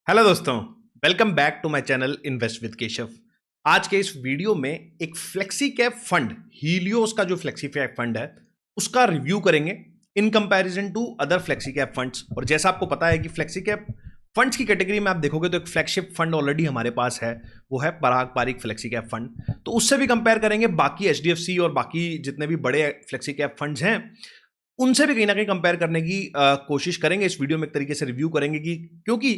Hello दोस्तों, welcome back to my channel invest with Keshav. आज के इस वीडियो में एक फ्लेक्सी कैप फंड हीलियोस का जो फ्लेक्सी कैप फंड है उसका रिव्यू करेंगे in comparison to other flexi cap funds. और जैसा आपको पता है कि फ्लेक्सी कैप फंड्स की कैटेगरी में आप देखोगे तो एक फ्लैगशिप फंड ऑलरेडी हमारे पास है, वो है पराग पारिक फ्लेक्सी कैप फंड। तो उससे भी कंपेयर करेंगे बाकी एचडीएफसी और बाकी जितने भी बड़े फ्लेक्सी कैप फंड्स हैं उनसे भी कहीं ना कहीं कंपेयर करने की कोशिश करेंगे। इस वीडियो में एक तरीके से रिव्यू करेंगे कि क्योंकि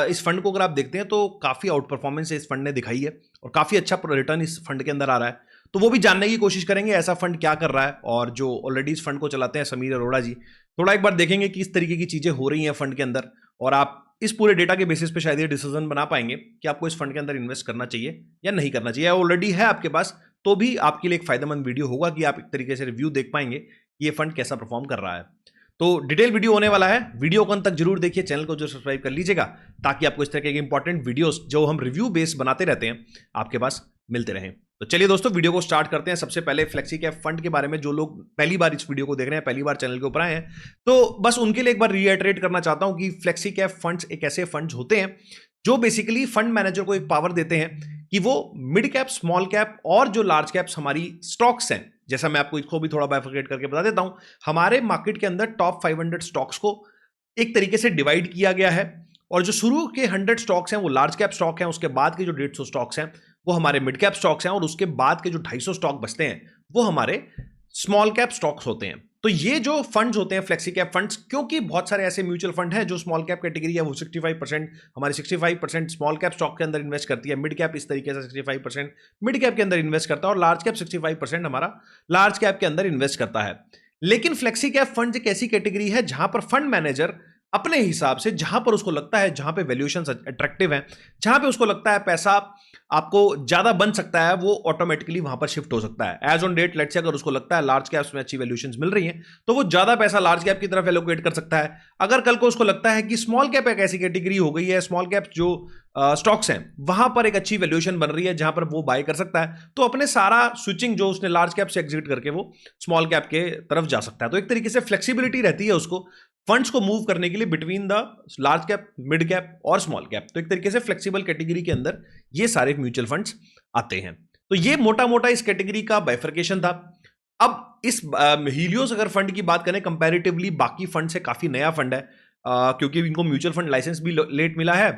इस फंड को अगर आप देखते हैं तो काफ़ी आउट परफॉर्मेंस इस फंड ने दिखाई है और काफ़ी अच्छा रिटर्न इस फंड के अंदर आ रहा है। तो वो भी जानने की कोशिश करेंगे ऐसा फंड क्या कर रहा है। और जो ऑलरेडी इस फंड को चलाते हैं समीर अरोड़ा जी, थोड़ा एक बार देखेंगे कि इस तरीके की चीज़ें हो रही हैं फंड के अंदर और आप इस पूरे डेटा के बेसिस पे शायद ये डिसीजन बना पाएंगे कि आपको इस फंड के अंदर इन्वेस्ट करना चाहिए या नहीं करना चाहिए। ऑलरेडी है आपके पास तो भी आपके लिए एक फायदेमंद वीडियो होगा कि आप एक तरीके से रिव्यू देख पाएंगे कि ये फंड कैसा परफॉर्म कर रहा है। तो डिटेल वीडियो होने वाला है, वीडियो को अंत तक जरूर देखिए, चैनल को जो सब्सक्राइब कर लीजिएगा ताकि आपको इस तरह के इंपॉर्टेंट वीडियोस जो हम रिव्यू बेस बनाते रहते हैं आपके पास मिलते रहें। तो चलिए दोस्तों वीडियो को स्टार्ट करते हैं। सबसे पहले फ्लेक्सी कैप फंड के बारे में जो लोग पहली बार इस वीडियो को देख रहे हैं, पहली बार चैनल के ऊपर आए हैं, तो बस उनके लिए एक बार रीइटरेट करना चाहता हूं कि फ्लेक्सी कैप फंड्स एक ऐसे फंड्स होते हैं जो बेसिकली फंड मैनेजर को एक पावर देते हैं कि वो मिड कैप, स्मॉल कैप और जो लार्ज कैप्स हमारी स्टॉक्स हैं, जैसा मैं आपको इसको भी थोड़ा बाइफरकेट करके बता देता हूं, हमारे मार्केट के अंदर टॉप 500 स्टॉक्स को एक तरीके से डिवाइड किया गया है और जो शुरू के 100 स्टॉक्स हैं वो लार्ज कैप स्टॉक हैं, उसके बाद के जो 150 स्टॉक्स हैं वो हमारे मिड कैप स्टॉक्स हैं और उसके बाद के जो 250 स्टॉक बचते हैं वो हमारे स्मॉल कैप स्टॉक्स होते हैं। तो ये जो फंड्स होते हैं फ्लेक्सी कैप फंड्स, क्योंकि बहुत सारे ऐसे म्यूचुअल फंड हैं जो स्मॉल कैप कैटेगरी है वो 65%, हमारे 65% स्मॉल कैप स्टॉक के अंदर इन्वेस्ट करती है, मिड कैप इस तरीके से 65% मिड कैप के अंदर इन्वेस्ट करता है और लार्ज कैप 65% हमारा लार्ज कैप के अंदर इन्वेस्ट करता है। लेकिन फ्लेक्सी कैप फंड एक ऐसी कैटेगरी है जहां पर फंड मैनेजर अपने हिसाब से, जहां पर उसको लगता है, जहां पे वैल्यूएशंस अट्रैक्टिव है, जहां पे उसको लगता है पैसा आपको ज्यादा बन सकता है, वो ऑटोमेटिकली वहां पर शिफ्ट हो सकता है। As on date let's say अगर उसको लगता है लार्ज कैप्स में अच्छी वैल्यूएशंस मिल रही हैं तो वो ज्यादा पैसा लार्ज कैप की तरफ एलोकेट कर सकता है। अगर कल को उसको लगता है कि स्मॉल कैप एक ऐसी कैटेगरी हो गई है, स्मॉल कैप जो स्टॉक्स हैं वहां पर एक अच्छी वैल्यूएशन बन रही है जहां पर वो बाय कर सकता है, तो अपने सारा स्विचिंग जो उसने लार्ज कैप से एग्जिट करके वो स्मॉल कैप के तरफ जा सकता है। तो एक तरीके से फ्लेक्सिबिलिटी रहती है उसको फंड्स को मूव करने के लिए between the large cap, mid cap और स्मॉल कैप। तो एक तरीके से फ्लेक्सिबल कैटेगरी के अंदर ये सारे म्यूचुअल फंड्स आते हैं। तो ये मोटा मोटा इस कैटेगरी का बाइफरकेशन था। अब इस हीलियोस अगर फंड की बात करें, कंपैरेटिवली बाकी फंड से काफी नया फंड है क्योंकि इनको म्यूचुअल फंड लाइसेंस भी लेट मिला है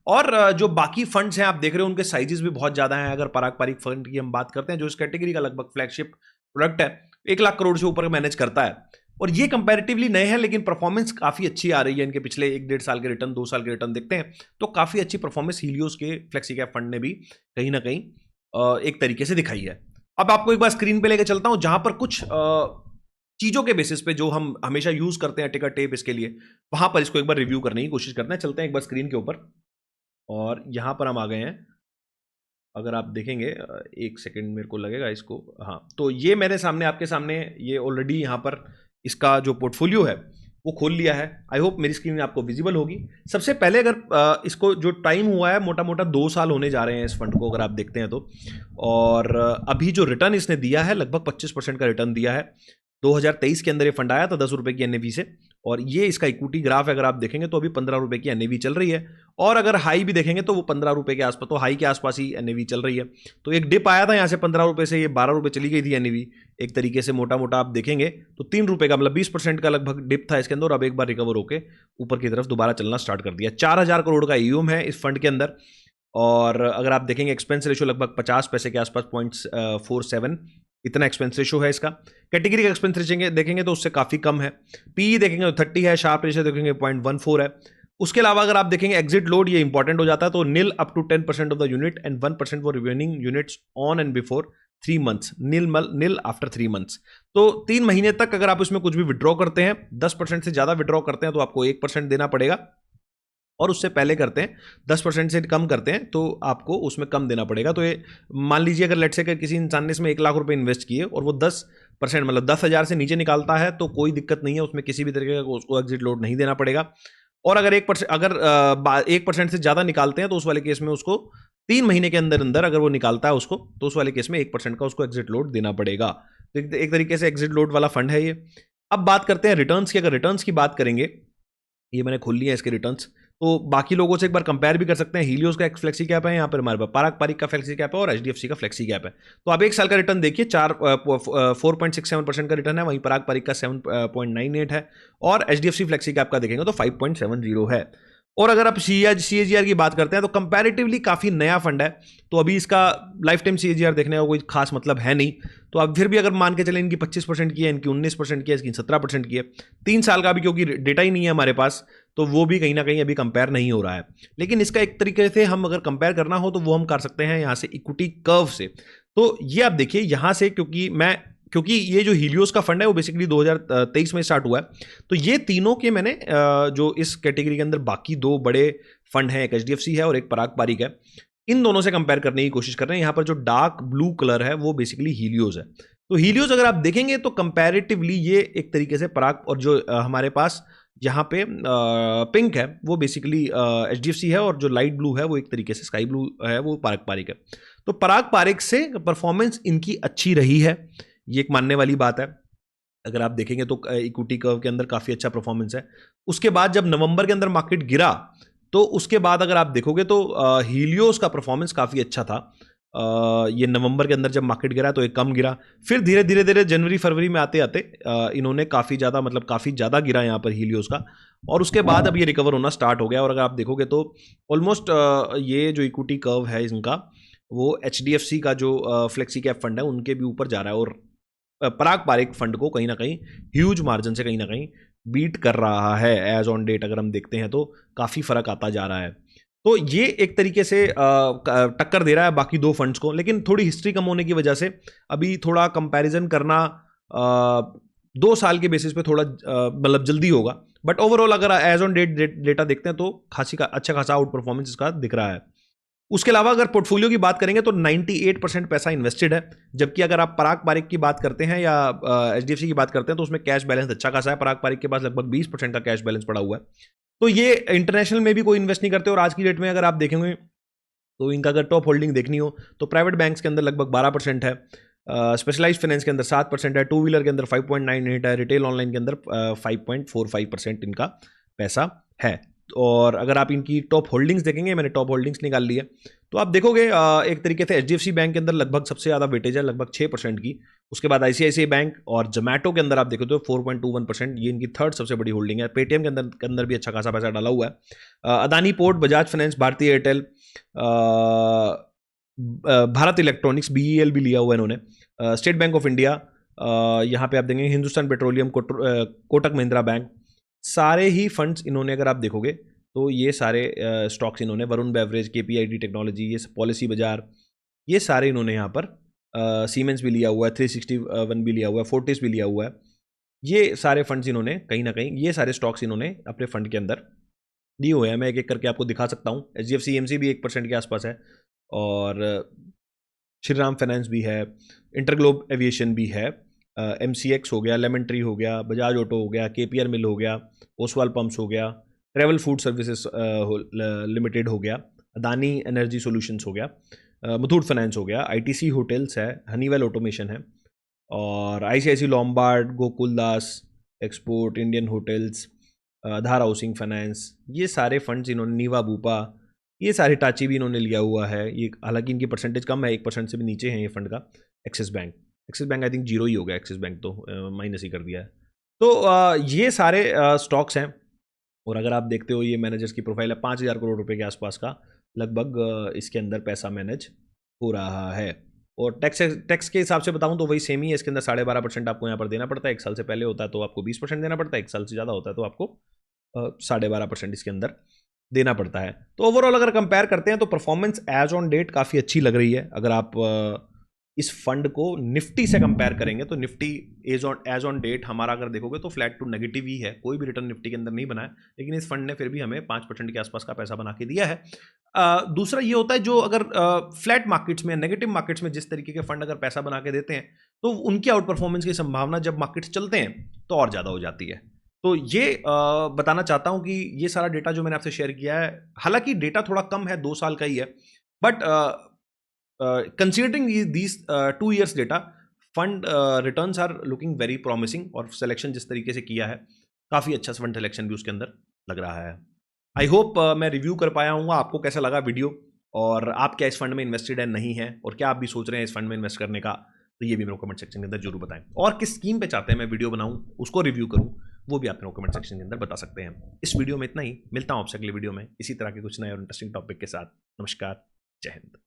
और जो बाकी फंड्स हैं आप देख रहे हो उनके साइजेस भी बहुत ज्यादा हैं। अगर पराग पारिक फंड की हम बात करते हैं जो इस कैटेगरी का लगभग फ्लैगशिप प्रोडक्ट है, 1 लाख करोड़ से ऊपर मैनेज करता है और ये कंपैरेटिवली नए हैं लेकिन परफॉर्मेंस काफी अच्छी आ रही है। इनके पिछले 1-1.5 साल के रिटर्न, 2 साल के रिटर्न देखते हैं तो काफी अच्छी परफॉर्मेंस हीलियोस के फ्लेक्सी कैप फंड ने भी कहीं ना कहीं एक तरीके से दिखाई है। अब आपको एक बार स्क्रीन पे लेके चलता हूं जहां पर कुछ चीजों के बेसिस पे जो हम हमेशा यूज करते हैं टिकर टेप इसके लिए, वहां पर इसको एक बार रिव्यू करने की कोशिश करते हैं। चलते हैं एक बार स्क्रीन के ऊपर और यहां पर हम आ गए हैं। अगर आप देखेंगे, एक सेकंड मेरे को लगेगा इसको, हाँ, तो ये मेरे सामने, आपके सामने ये ऑलरेडी यहाँ पर इसका जो पोर्टफोलियो है वो खोल लिया है। आई होप मेरी स्क्रीन आपको विजिबल होगी। सबसे पहले अगर इसको जो टाइम हुआ है मोटा मोटा 2 साल होने जा रहे हैं इस फंड को अगर आप देखते हैं तो, और अभी जो रिटर्न इसने दिया है लगभग 25% का रिटर्न दिया है। 2023 के अंदर ये फंड आया था 10 रुपए की एनएवी से और ये इसका इक्विटी ग्राफ अगर आप देखेंगे तो अभी 15 रुपए की एनएवी चल रही है और अगर हाई भी देखेंगे तो वो 15 रुपए के आसपास, तो हाई के आसपास ही एनएवी चल रही है। तो एक डिप आया था यहाँ से 15 रुपए से, ये 12 रुपए चली गई थी एनएवी। एक तरीके से मोटा मोटा आप देखेंगे तो 3 रुपए का मतलब 20% का लगभग डिप था इसके अंदर और अब एक बार रिकवर होकर ऊपर की तरफ दोबारा चलना स्टार्ट कर दिया। 4000 करोड़ का ईयूएम है इस फंड के अंदर और अगर आप देखेंगे एक्सपेंस रेशियो लगभग 50 पैसे के आसपास, 0.47 इतना एक्सपेंस रेशियो है इसका। कैटेगरी का एक्सपेंस रेशियो देखेंगे तो उससे काफी कम है। पीई देखेंगे तो 30 है, शार्प रेशियो देखेंगे 0.14 है। उसके अलावा अगर आप देखेंगे एग्जिट लोड, ये इंपॉर्टेंट हो जाता है, तो nil up to 10% of the unit and 1% for remaining units on and before 3 months, nil after 3 months. तो 3 महीने तक अगर आप इसमें कुछ भी विड्रॉ करते हैं, 10% से ज्यादा विड्रॉ करते हैं तो आपको 1% देना पड़ेगा और उससे पहले करते हैं 10% से कम करते हैं तो आपको उसमें कम देना पड़ेगा। तो ये मान लीजिए अगर लेट्स से किसी इंसान ने इसमें 1 लाख रुपए इन्वेस्ट किए और वो 10% मतलब 10,000 से नीचे निकालता है तो कोई दिक्कत नहीं है, उसमें किसी भी तरीके का उसको एग्जिट लोड नहीं देना पड़ेगा। और अगर 1% से ज्यादा निकालते हैं तो उस वाले केस में उसको 3 महीने के अंदर अंदर अगर वो निकालता है उसको, तो उस वाले केस में 1% का उसको एग्जिट लोड देना पड़ेगा। तो एक तरीके से एग्जिट लोड वाला फंड है ये। अब बात करते हैं रिटर्न्स की। अगर रिटर्न्स की बात करेंगे, ये मैंने खोल लिया है इसके रिटर्न्स, तो बाकी लोगों से एक बार कंपेयर भी कर सकते हैं। हीलियोस का एक फ्लेक्सी कैप है, यहाँ पर हमारे पास पारक पारिक का फ्लेक्सी कैप है और एचडीएफसी का फ्लेक्सी कैप है। तो आप एक साल का रिटर्न देखिए, 4.67% का रिटर्न है, वहीं पराग पारिक का 7.98 है और एचडीएफसी फ्लेक्सी कैप का देखेंगे तो 5.70 है। और अगर आप सीएजीआर की बात करते हैं तो कंपैरेटिवली काफी नया फंड है, तो अभी इसका लाइफ टाइम सीएजीआर देखने का कोई खास मतलब है नहीं। तो अब फिर भी अगर मान के चलें इनकी 25% की है, इनकी 19% की है, इसकी 17% की है, 3 साल का भी क्योंकि डेटा ही नहीं है हमारे पास, तो वो भी कहीं ना कहीं अभी कंपेयर नहीं हो रहा है। लेकिन इसका एक तरीके से हम अगर कंपेयर करना हो तो वो हम कर सकते हैं यहाँ से इक्विटी कर्व से। तो ये आप देखिए यहाँ से, क्योंकि ये जो हीलियोस का फंड है वो बेसिकली 2023 में स्टार्ट हुआ है, तो ये तीनों के मैंने जो इस कैटेगरी के अंदर बाकी दो बड़े फंड हैं, एक एचडीएफसी है और एक पराग पारिक है, इन दोनों से कंपेयर करने की कोशिश कर रहे हैं। यहाँ पर जो डार्क ब्लू कलर है वो बेसिकली हीलियोस है। तो हीलियोस अगर आप देखेंगे तो कंपैरेटिवली ये एक तरीके से पराग, और जो हमारे पास यहाँ पे पिंक है वो बेसिकली एचडीएफसी है, और जो लाइट ब्लू है वो एक तरीके से स्काई ब्लू है, वो पराग पारिक है। तो पराग पारिक से परफॉर्मेंस इनकी अच्छी रही है, ये एक मानने वाली बात है। अगर आप देखेंगे तो इक्विटी कर्व के अंदर काफ़ी अच्छा परफॉर्मेंस है। उसके बाद जब नवंबर के अंदर मार्केट गिरा, तो उसके बाद अगर आप देखोगे तो हीलियोस का परफॉर्मेंस काफ़ी अच्छा था। ये नवंबर के अंदर जब मार्केट गिरा तो एक कम गिरा, फिर धीरे धीरे धीरे जनवरी फरवरी में आते आते इन्होंने काफ़ी ज़्यादा गिरा यहाँ पर हीलियोस का, और उसके बाद अब ये रिकवर होना स्टार्ट हो गया। और अगर आप देखोगे तो ऑलमोस्ट ये जो इक्विटी कर्व है इनका, वो एचडीएफसी का जो फ्लेक्सी कैप फंड है उनके भी ऊपर जा रहा है, और पराग पारिक फंड को कहीं ना कहीं ह्यूज मार्जिन से कहीं ना कहीं बीट कर रहा है एज ऑन डेट। अगर हम देखते हैं तो काफ़ी फर्क आता जा रहा है। तो ये एक तरीके से टक्कर दे रहा है बाकी दो फंड्स को, लेकिन थोड़ी हिस्ट्री कम होने की वजह से अभी थोड़ा कंपैरिजन करना 2 साल के बेसिस पे थोड़ा मतलब जल्दी होगा। बट ओवरऑल अगर एज ऑन डेट डेटा देखते हैं तो अच्छा खासा आउट परफॉर्मेंस इसका दिख रहा है। उसके अलावा अगर पोर्टफोलियो की बात करेंगे तो 98% पैसा इन्वेस्टेड है, जबकि अगर आप पराग पारिक की बात करते हैं या एचडीएफसी की बात करते हैं तो उसमें कैश बैलेंस अच्छा खासा है। पराग पारिक के पास लगभग 20% का कैश बैलेंस पड़ा हुआ है। तो ये इंटरनेशनल में भी कोई इन्वेस्ट नहीं करते, और आज की डेट में अगर आप देखेंगे तो इनका अगर टॉप होल्डिंग देखनी हो तो प्राइवेट बैंक्स के अंदर लगभग 12% है, स्पेशलाइज्ड फाइनेंस के अंदर 7% है, टू व्हीलर के अंदर 5.98 है, रिटेल ऑनलाइन के अंदर 5.45% इनका पैसा है। और अगर आप इनकी टॉप होल्डिंग्स देखेंगे, मैंने टॉप होल्डिंग्स निकाल ली है, तो आप देखोगे एक तरीके से एचडीएफसी बैंक के अंदर लगभग सबसे ज़्यादा वेटेज है, लगभग 6% की। उसके बाद आईसीआईसीआई बैंक और जोमैटो के अंदर आप देखो तो 4.21%, ये इनकी थर्ड सबसे बड़ी होल्डिंग है। पेटीएम के अंदर भी अच्छा खासा पैसा डाला हुआ है। अदानी पोर्ट, बजाज फाइनेंस, भारतीय एयरटेल, भारत इलेक्ट्रॉनिक्स, बीईएल भी लिया हुआ है इन्होंने, स्टेट बैंक ऑफ इंडिया, यहाँ पे आप देखेंगे हिंदुस्तान पेट्रोलियम, कोटक महिंद्रा बैंक, सारे ही फंड्स इन्होंने अगर आप देखोगे तो ये सारे स्टॉक्स इन्होंने, वरुण बेवरेज, केपीआईडी टेक्नोलॉजी, ये पॉलिसी बाजार, ये सारे इन्होंने यहाँ पर, सीमेंस भी लिया हुआ है, 361 भी लिया हुआ है, फोर्टिस भी लिया हुआ है। ये सारे फंड्स इन्होंने कहीं ना कहीं, ये सारे स्टॉक्स इन्होंने अपने फंड के अंदर दिए हुए हैं। मैं एक एक करके आपको दिखा सकता हूँ। एचडीएफसी एमसी भी 1% के आसपास है, और श्रीराम फाइनेंस भी है, इंटरग्लोब एविएशन भी है, एमसीएक्स हो गया, लेमन ट्री हो गया, बजाज ऑटो हो गया, केपीआर मिल हो गया, ओसवाल पंप्स हो गया, ट्रेवल फूड सर्विसेज लिमिटेड हो गया, अदानी एनर्जी सॉल्यूशंस हो गया, मुथूट फाइनेंस हो गया, आईटीसी होटल्स है, हनीवेल ऑटोमेशन है, और ICICI Lombard, Gokaldas export, Indian hotels, Aadhar housing finance, ये सारे फंड्स इन्होंने, नीवा बूपा, ये सारे टाची भी इन्होंने लिया हुआ है। ये हालांकि इनकी परसेंटेज कम है, 1% से भी नीचे है ये फंड का। Axis bank I think zero ही हो गया, एक्सिस बैंक तो माइनस ही कर दिया है। तो ये सारे स्टॉक्स हैं, और अगर आप देखते हो ये मैनेजर्स की प्रोफाइल है, 5,000 करोड़ रुपए के आसपास का लगभग इसके अंदर पैसा मैनेज हो रहा है। और टैक्स के हिसाब से बताऊं तो वही सेम ही है, इसके अंदर 12.5% आपको यहाँ पर देना पड़ता है। 1 साल से पहले होता है तो आपको 20% देना पड़ता है, 1 साल से ज़्यादा होता है तो आपको 12.5% इसके अंदर देना पड़ता है। तो ओवरऑल अगर कंपेयर करते हैं तो परफॉर्मेंस एज ऑन डेट काफ़ी अच्छी लग रही है। अगर आप इस फंड को निफ्टी से कंपेयर करेंगे तो निफ्टी एज ऑन डेट हमारा अगर देखोगे तो फ्लैट टू नेगेटिव ही है, कोई भी रिटर्न निफ्टी के अंदर नहीं बना है, लेकिन इस फंड ने फिर भी हमें 5% के आसपास का पैसा बना के दिया है। दूसरा ये होता है, जो अगर फ्लैट मार्केट्स में, नेगेटिव मार्केट्स में जिस तरीके के फंड अगर पैसा बना के देते हैं तो उनकी आउट परफॉर्मेंस की संभावना जब मार्केट्स चलते हैं तो और ज़्यादा हो जाती है। तो ये बताना चाहता हूं कि ये सारा डेटा जो मैंने आपसे शेयर किया है, हालांकि डेटा थोड़ा कम है, 2 साल का ही है, but considering these 2 years data, fund returns are looking very promising, और सिलेक्शन जिस तरीके से किया है, काफ़ी अच्छा फंड सिलेक्शन भी उसके अंदर लग रहा है। आई होप मैं रिव्यू कर पाया हूँ। आपको कैसा लगा वीडियो, और आप क्या इस फंड में इन्वेस्टेड है नहीं है, और क्या आप भी सोच रहे हैं इस फंड में इन्वेस्ट करने का, तो ये भी मेरे को कमेंट सेक्शन के अंदर जरूर बताएं। और किस स्कीम पे चाहते हैं मैं वीडियो बनाऊं, उसको रिव्यू करूं, वो भी आप मेरे को कमेंट सेक्शन के अंदर बता सकते हैं। इस वीडियो में इतना ही, मिलता हूं आपसे अगले वीडियो में इसी तरह के कुछ नए और इंटरेस्टिंग टॉपिक के साथ। नमस्कार, जय हिंद।